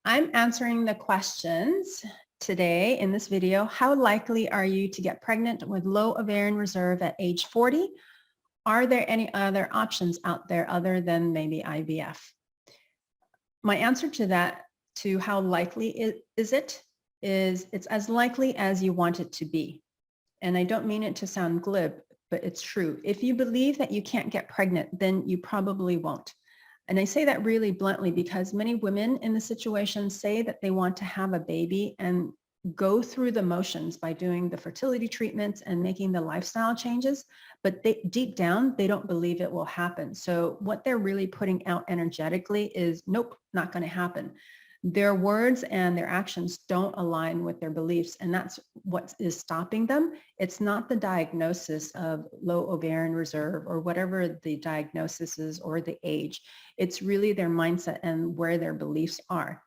I'm answering the questions today in this video. How likely are you to get pregnant with low ovarian reserve at age 40? Are there any other options out there other than maybe IVF? My answer to that, to how likely is it's as likely as you want it to be. And I don't mean it to sound glib, but it's true. If you believe that you can't get pregnant, then you probably won't. And I say that really bluntly because many women in the situation say that they want to have a baby and go through the motions by doing the fertility treatments and making the lifestyle changes, but deep down, they don't believe it will happen. So what they're really putting out energetically is, nope, not going to happen. Their words and their actions don't align with their beliefs, and that's what is stopping them. It's not the diagnosis of low ovarian reserve or whatever the diagnosis is or the age. It's really their mindset and where their beliefs are.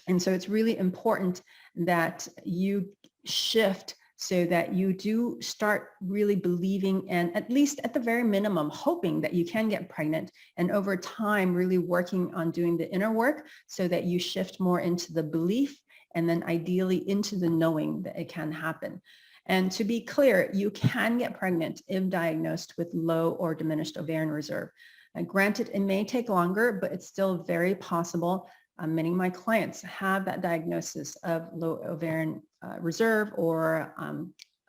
And so it's really important that you shift so that you do start really believing and at least at the very minimum, hoping that you can get pregnant, and over time really working on doing the inner work so that you shift more into the belief and then ideally into the knowing that it can happen. And to be clear, you can get pregnant if diagnosed with low or diminished ovarian reserve. Granted, it may take longer, but it's still very possible. Many of my clients have that diagnosis of low ovarian reserve or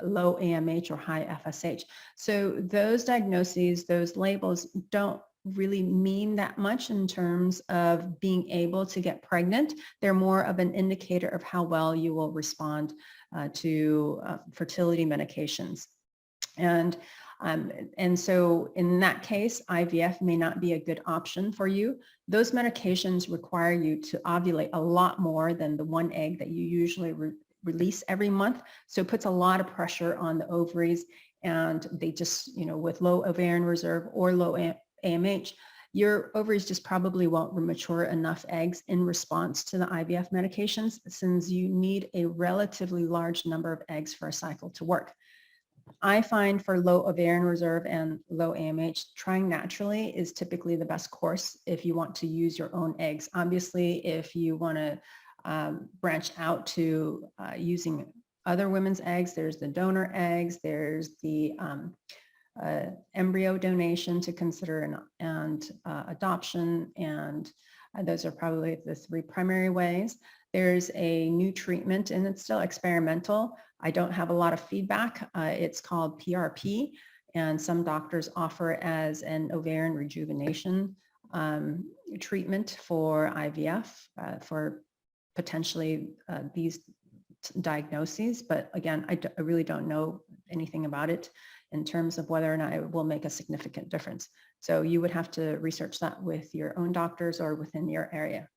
low AMH or high FSH. So those diagnoses, those labels don't really mean that much in terms of being able to get pregnant. They're more of an indicator of how well you will respond to fertility medications. And so in that case, IVF may not be a good option for you. Those medications require you to ovulate a lot more than the one egg that you usually release every month. So it puts a lot of pressure on the ovaries, and they just, with low ovarian reserve or low AMH, your ovaries just probably won't mature enough eggs in response to the IVF medications, since you need a relatively large number of eggs for a cycle to work. I find for low ovarian reserve and low AMH, trying naturally is typically the best course if you want to use your own eggs. Obviously, if you want to branch out to using other women's eggs, there's the donor eggs, there's the embryo donation to consider, and adoption, and those are probably the three primary ways. There's a new treatment, and it's still experimental. I don't have a lot of feedback. It's called PRP, and some doctors offer it as an ovarian rejuvenation treatment for IVF for potentially these diagnoses. But again, I really don't know anything about it in terms of whether or not it will make a significant difference. So you would have to research that with your own doctors or within your area.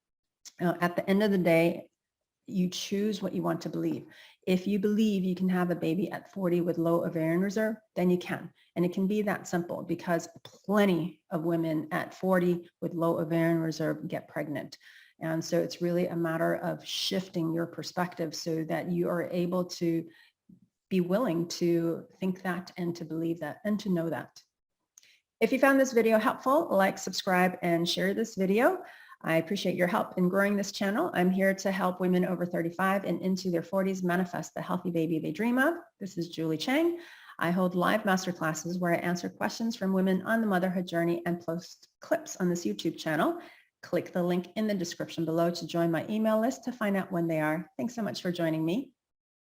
At the end of the day, you choose what you want to believe. If you believe you can have a baby at 40 with low ovarian reserve, then you can. And it can be that simple, because plenty of women at 40 with low ovarian reserve get pregnant. And so it's really a matter of shifting your perspective so that you are able to be willing to think that and to believe that and to know that. If you found this video helpful, like, subscribe, and share this video. I appreciate your help in growing this channel. I'm here to help women over 35 and into their 40s manifest the healthy baby they dream of. This is Julie Chang. I hold live masterclasses where I answer questions from women on the motherhood journey and post clips on this YouTube channel. Click the link in the description below to join my email list to find out when they are. Thanks so much for joining me.